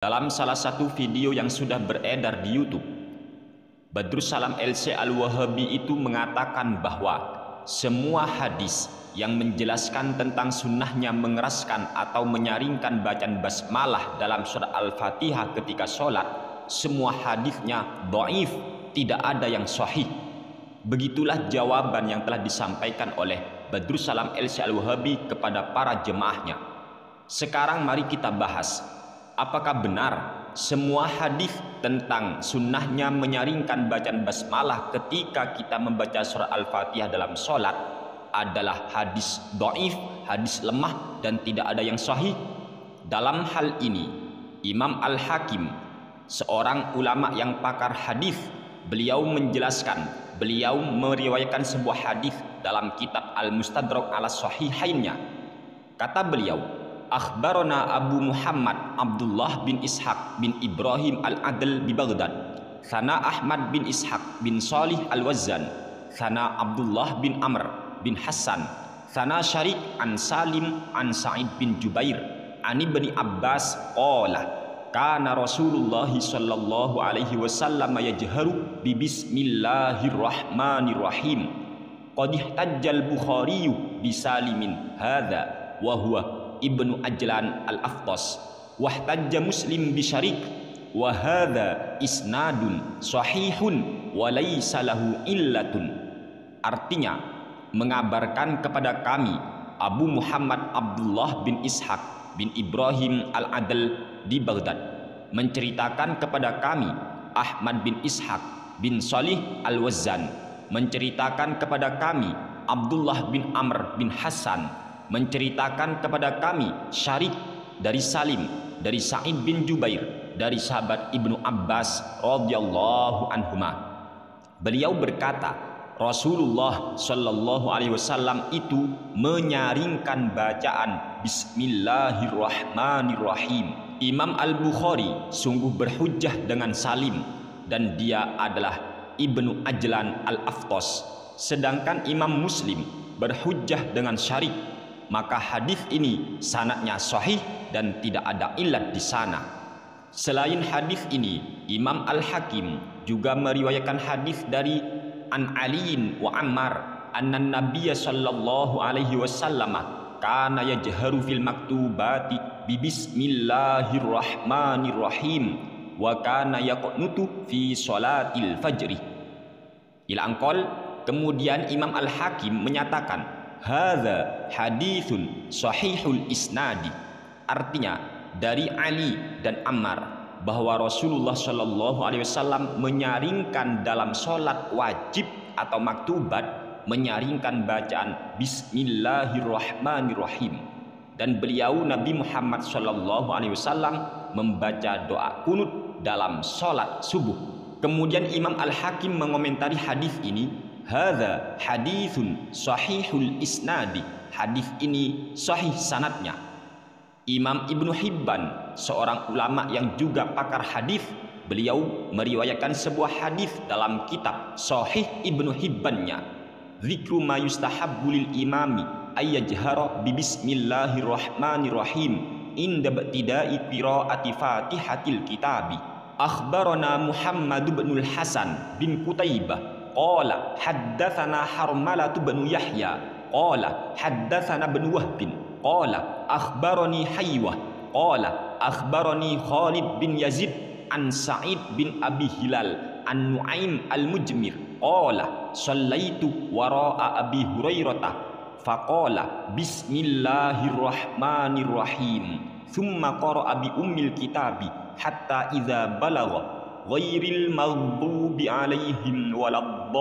Dalam salah satu video yang sudah beredar di YouTube, Badrus Salam LC Al-Wahabi itu mengatakan bahwa semua hadis yang menjelaskan tentang sunnahnya mengeraskan atau menyaringkan bacaan basmalah dalam surat Al-Fatihah ketika sholat, semua hadisnya dhaif, tidak ada yang sahih. Begitulah jawaban yang telah disampaikan oleh Badrus Salam LC Al-Wahabi kepada para jemaahnya. Sekarang mari kita bahas, apakah benar semua hadis tentang sunnahnya menyaringkan bacaan basmalah ketika kita membaca surat Al-Fatihah dalam sholat adalah hadis dhaif, hadis lemah, dan tidak ada yang sahih? Dalam hal ini, Imam Al-Hakim, seorang ulama yang pakar hadis, beliau menjelaskan, beliau meriwayatkan sebuah hadis dalam kitab Al-Mustadrak ala Sahihainnya. Kata beliau, akhbarana Abu Muhammad Abdullah bin Ishaq bin Ibrahim al-Adl bi Baghdad, sana Ahmad bin Ishaq bin Salih al-Wazzan, sana Abdullah bin Amr bin Hassan, sana Syarik an Salim an Sa'id bin Jubair an Ibni Abbas qala kana Rasulullah sallallahu alaihi wasallam yajharu bi bismillahirrahmanirrahim qad ihtajjal Bukhari bi Salimin hadza wa huwa Ibnu Ajlan al-Aftas, wahtajja Muslim bi Syarik, wa hadza isnadun sahihun wa laysa lahu illatun. Artinya, mengabarkan kepada kami Abu Muhammad Abdullah bin Ishaq bin Ibrahim al-Adl di Baghdad, menceritakan kepada kami Ahmad bin Ishaq bin Salih al-Wazzan, menceritakan kepada kami Abdullah bin Amr bin Hassan, menceritakan kepada kami Syarik dari Salim, dari Sa'id bin Jubair, dari sahabat Ibnu Abbas radhiyallahu anhuma. Beliau berkata, Rasulullah sallallahu alaihi wasallam itu menyaringkan bacaan Bismillahirrahmanirrahim. Imam Al-Bukhari sungguh berhujjah dengan Salim, dan dia adalah Ibnu Ajlan al-Aftas, sedangkan Imam Muslim berhujjah dengan Syarik. Maka hadis ini sanadnya sahih dan tidak ada illat di sana. Selain hadis ini, Imam Al-Hakim juga meriwayatkan hadis dari An Aliin wa Ammar anna Nabiyya sallallahu alaihi wasallam kana yajharu fil maktubati bi bismillahirrahmanirrahim wa kana yaqnutu fi salatil fajri ila anqal. Kemudian Imam Al-Hakim menyatakan hadza hadithun sahihul isnadi, artinya dari Ali dan Ammar bahwa Rasulullah Shallallahu Alaihi Wasallam menyaringkan dalam sholat wajib atau maktubat, menyaringkan bacaan Bismillahirrahmanirrahim, dan beliau Nabi Muhammad Shallallahu Alaihi Wasallam membaca doa kunut dalam sholat subuh. Kemudian Imam Al-Hakim mengomentari hadis ini, hadza hadithun sahihul isnadi, hadis ini sahih sanadnya. Imam Ibnu Hibban, seorang ulama yang juga pakar hadis, beliau meriwayatkan sebuah hadis dalam kitab Sahih Ibnu Hibbannya, zikru ma yustahabbu lil imami ayyajhara bi bismillahirrahmanirrahim inda ibtida'i qiraati fatihatil kitabi. Akhbarana Muhammad bin Hasan bin Qutaibah qala haddatsana Harmalah bin Yahya qala haddatsana bin Wahb qala akhbarani Haywah qala akhbarani Khalid bin Yazid an Sa'id bin Abi Hilal an Nu'aim al-Mujmir qala shallaitu wara'a Abi Hurairah faqala bismillahirrahmanirrahim thumma qara'a bi ummil kitabi hatta idza balagha ghairil maghdubi alaihim waladdallin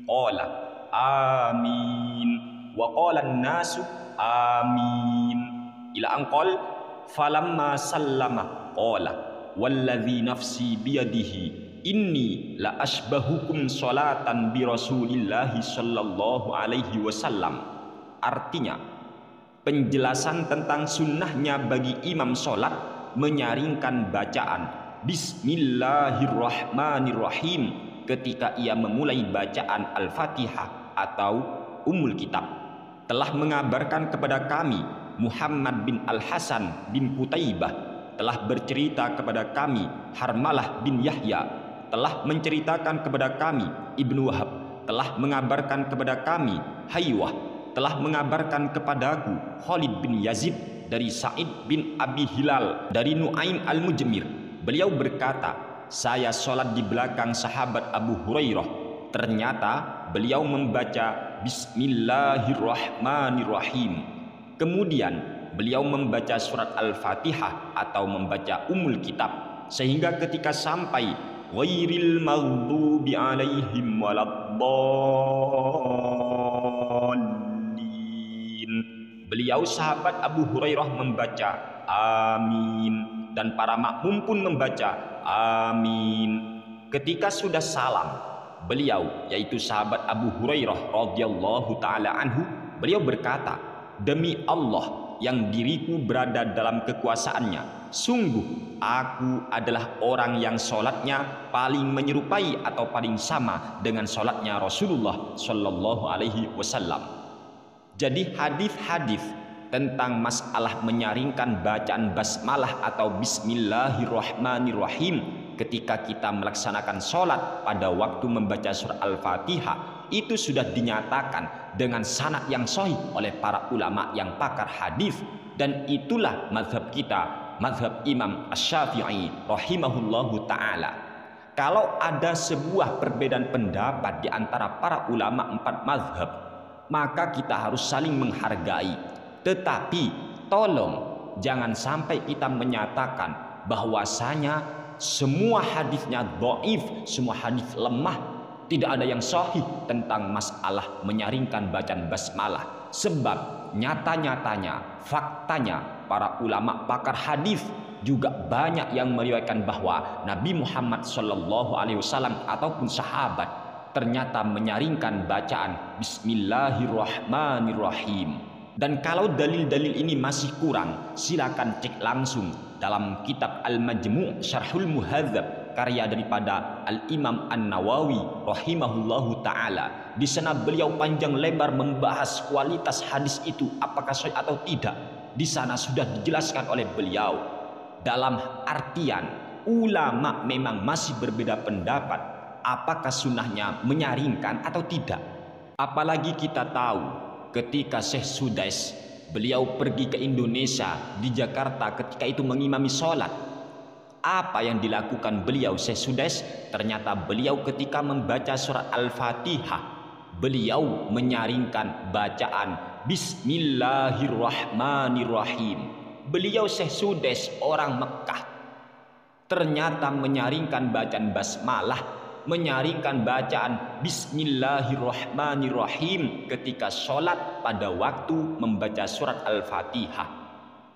qala amin wa qala an-nasu amin ila anqal falamma sallama qala walladzi nafsi biyadihi inni la asbahukum salatan bi rasulillahi sallallahu alaihi wasallam. Artinya, penjelasan tentang sunnahnya bagi imam sholat menyaringkan bacaan Bismillahirrahmanirrahim ketika ia memulai bacaan Al-Fatihah atau Ummul Kitab telah mengabarkan kepada kami Muhammad bin Al-Hasan bin Qutaibah telah bercerita kepada kami Harmalah bin Yahya telah menceritakan kepada kami, Ibnu Wahab telah mengabarkan kepada kami, Haywah telah mengabarkan kepadaku, Khalid bin Yazid dari Sa'id bin Abi Hilal dari Nu'aim al-Mujmir. Beliau berkata, saya sholat di belakang sahabat Abu Hurairah. Ternyata beliau membaca Bismillahirrahmanirrahim. Kemudian beliau membaca surat Al-Fatihah atau membaca Ummul Kitab, sehingga ketika sampai ghairil maghdubi alaihim waladdallin, beliau sahabat Abu Hurairah membaca amin, dan para makmum pun membaca amin. Ketika sudah salam, beliau yaitu sahabat Abu Hurairah radhiyallahu taala anhu, beliau berkata, demi Allah yang diriku berada dalam kekuasaannya, sungguh aku adalah orang yang sholatnya paling menyerupai atau paling sama dengan sholatnya Rasulullah Shallallahu Alaihi Wasallam. Jadi hadis-hadis tentang masalah menyaringkan bacaan basmalah atau Bismillahirrahmanirrahim ketika kita melaksanakan sholat pada waktu membaca surah Al-Fatihah itu sudah dinyatakan dengan sanad yang sahih oleh para ulama yang pakar hadis, dan itulah mazhab kita, mazhab Imam Asy-Syafi'i rahimahullahu ta'ala. Kalau ada sebuah perbedaan pendapat di antara para ulama empat mazhab, maka kita harus saling menghargai. Tetapi tolong jangan sampai kita menyatakan bahwasanya semua hadisnya dhaif, semua hadis lemah, tidak ada yang sahih tentang masalah menyaringkan bacaan basmalah. Sebab nyata-nyatanya, faktanya, para ulama pakar hadis juga banyak yang meriwayatkan bahwa Nabi Muhammad SAW ataupun sahabat ternyata menyaringkan bacaan Bismillahirrahmanirrahim. Dan kalau dalil-dalil ini masih kurang, silakan cek langsung dalam kitab Al-Majmu' Syarhul Muhadzab karya daripada Al-Imam An-Nawawi rahimahullahu ta'ala. Di sana beliau panjang lebar membahas kualitas hadis itu, apakah sahih atau tidak. Di sana sudah dijelaskan oleh beliau dalam artian ulama memang masih berbeda pendapat apakah sunnahnya menyaringkan atau tidak. Apalagi kita tahu ketika Syekh Sudais beliau pergi ke Indonesia, di Jakarta, ketika itu mengimami sholat, apa yang dilakukan beliau Syekh Sudais? Ternyata beliau ketika membaca surat Al-Fatihah, beliau menyaringkan bacaan Bismillahirrahmanirrahim. Beliau Syekh Sudais orang Mekah, ternyata menyaringkan bacaan basmalah, menyaringkan bacaan Bismillahirrahmanirrahim ketika sholat pada waktu membaca surat Al-Fatihah.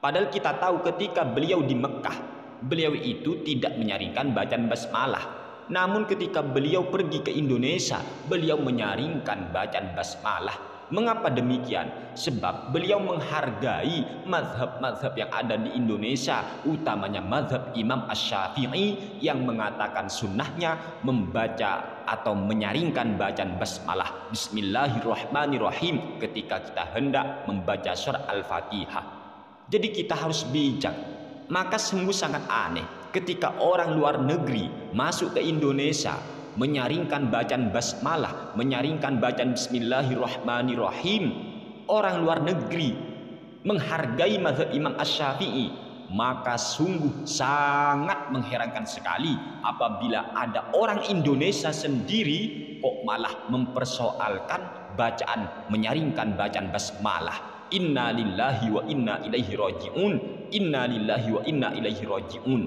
Padahal kita tahu ketika beliau di Mekah, beliau itu tidak menyaringkan bacaan basmalah. Namun ketika beliau pergi ke Indonesia, beliau menyaringkan bacaan basmalah. Mengapa demikian? Sebab beliau menghargai mazhab-mazhab yang ada di Indonesia, utamanya mazhab Imam Asy-Syafi'i yang mengatakan sunnahnya membaca atau menyaringkan bacaan basmalah Bismillahirrahmanirrahim ketika kita hendak membaca surah Al-Fatihah. Jadi kita harus bijak. Maka sungguh sangat aneh ketika orang luar negeri masuk ke Indonesia menyaringkan bacaan basmalah, menyaringkan bacaan Bismillahirrahmanirrahim. Orang luar negeri menghargai mazhab Imam Asy-Syafi'i, maka sungguh sangat mengherankan sekali apabila ada orang Indonesia sendiri kok malah mempersoalkan bacaan, menyaringkan bacaan basmalah. Inna lillahi wa inna ilaihi raji'un. Inna lillahi wa inna ilaihi raji'un.